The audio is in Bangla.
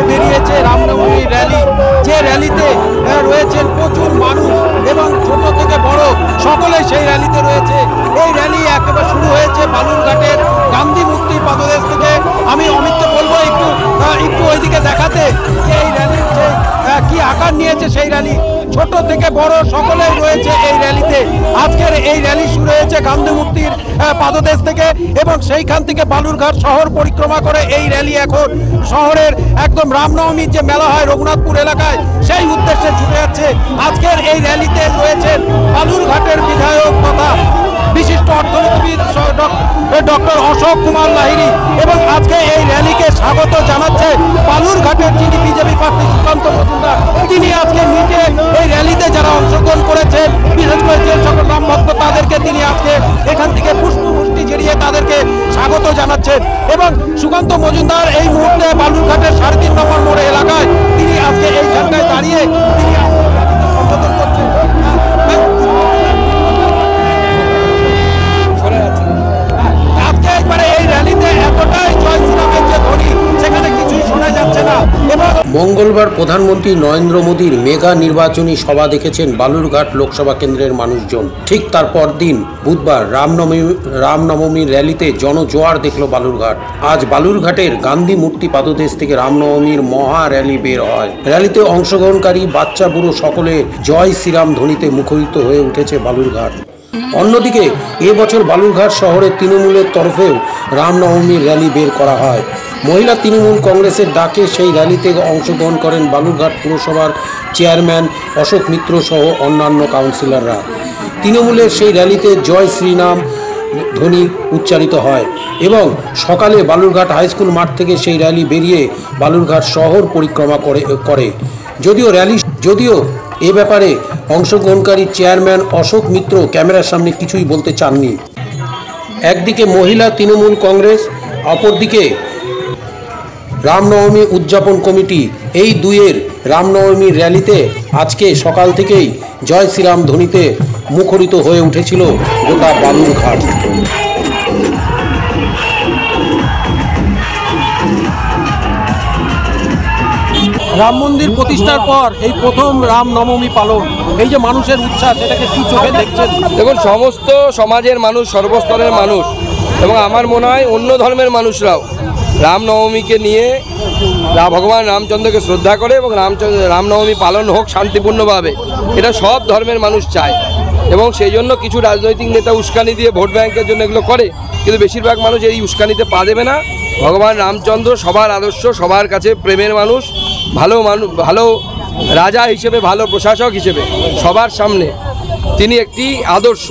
বেরিয়েছে রামনবমী র্যালি, যে র্যালিতে রয়েছেন প্রচুর মানুষ এবং ছোট থেকে বড় সকলেই সেই র্যালিতে রয়েছে। এই র্যালি একেবারে শুরু হয়েছে বালুরঘাটের গান্ধী মূর্তি পাদদেশ থেকে। আমি অমিতকে বলবো একটু ওইদিকে দেখাতে যে এই র্যালির যে কি আকার নিয়েছে সেই র্যালি। ছোট থেকে বড় সকলেই রয়েছে এই র্যালিতে। আজকের এই র্যালি শুরু হয়েছে গান্ধী মূর্তির পাদদেশ থেকে এবং সেইখান থেকে বালুরঘাট শহর পরিক্রমা করে এই র্যালি এখন শহরের একদম রামনবমীর যে মেলা হয় রঘুনাথপুর এলাকায় সেই উদ্দেশ্যে ছুটে যাচ্ছে। আজকের এই র্যালিতে রয়েছেন বালুরঘাটের বিধায়ক তথা বিশিষ্ট অর্থনীতিবিদ ডক্টর অশোক কুমার লাহিড়ী এবং আজকে এই র্যালিকে স্বাগত জানাচ্ছে বালুরঘাটের যিনি বিজেপি প্রার্থী সুকান্ত মজুমদার। তিনি আজকে নিজে এই র্যালিতে যারা অংশগ্রহণ করেছেন, বিশেষ করে যে সকল রাম ভক্ত, তাদেরকে তিনি আজকে এখান থেকে পুষ্পবৃষ্টি ঝেড়িয়ে তাদেরকে স্বাগত জানাচ্ছেন। এবং সুকান্ত মজুমদার এই মুহূর্তে বালুরঘাটের 3.5 নম্বর মোড় এলাকায় তিনি আজকে এইখানটায় দাঁড়িয়ে তিনি সম্বোধন করছেন। মঙ্গলবার প্রধানমন্ত্রী নরেন্দ্র মোদীর মেগা নির্বাচনী সভা দেখেছেন বালুরঘাট লোকসভা কেন্দ্রের মানুষজন। ঠিক তার পরদিন বুধবার রামনবমীর র্যালিতে জনজোয়ার দেখল বালুরঘাট। আজ বালুরঘাটের গান্ধী মূর্তি পাদদেশ থেকে রামনবমীর মহা র্যালি বের হয়। র্যালিতে অংশগ্রহণকারী বাচ্চা বুড়ো সকলে জয় শ্রীরাম ধ্বনিতে মুখরিত হয়ে উঠেছে বালুরঘাট। অন্যদিকে এবছর বালুরঘাট শহরের তৃণমূলের তরফেও রামনবমীর র্যালি বের করা হয়। মহিলা তৃণমূল কংগ্রেসের ডাকে সেই র্যালিতে অংশগ্রহণ করেন বালুরঘাট পুরসভার চেয়ারম্যান অশোক মিত্র সহ অন্যান্য কাউন্সিলররা। তৃণমূলের সেই র্যালিতে জয় শ্রীরাম ধ্বনি উচ্চারিত হয় এবং সকালে বালুরঘাট হাইস্কুল মাঠ থেকে সেই র্যালি বেরিয়ে বালুরঘাট শহর পরিক্রমা করে। যদিও এ ব্যাপারে অংশগ্রহণকারী চেয়ারম্যান অশোক মিত্র ক্যামেরার সামনে কিছুই বলতে চাননি। একদিকে মহিলা তৃণমূল কংগ্রেস, অপরদিকে রামনবমী উদযাপন কমিটি, এই দুইয়ের রামনবমীর র্যালিতে আজকে সকাল থেকেই জয় শ্রীরাম ধ্বনিতে মুখরিত হয়ে উঠেছিল গোটা বালুরঘাট। রাম মন্দির প্রতিষ্ঠার পর এই প্রথম রামনবমী পালন, এই যে মানুষের উৎসাহ, সেটাকে কি চোখে দেখছেন? দেখুন, সমস্ত সমাজের মানুষ, সর্বস্তরের মানুষ এবং আমার মনে হয় অন্য ধর্মের মানুষরাও রামনবমীকে নিয়ে ভগবান রামচন্দ্রকে শ্রদ্ধা করে এবং রামনবমী পালন হোক শান্তিপূর্ণভাবে, এটা সব ধর্মের মানুষ চায়। এবং সেই জন্য কিছু রাজনৈতিক নেতা উস্কানি দিয়ে ভোট ব্যাংকের জন্য এগুলো করে, কিন্তু বেশিরভাগ মানুষ এই উস্কানিতে পা দেবে না। ভগবান রামচন্দ্র সবার আদর্শ, সবার কাছে প্রেমের মানুষ, ভালো রাজা হিসেবে, ভালো প্রশাসক হিসেবে সবার সামনে তিনি একটি আদর্শ।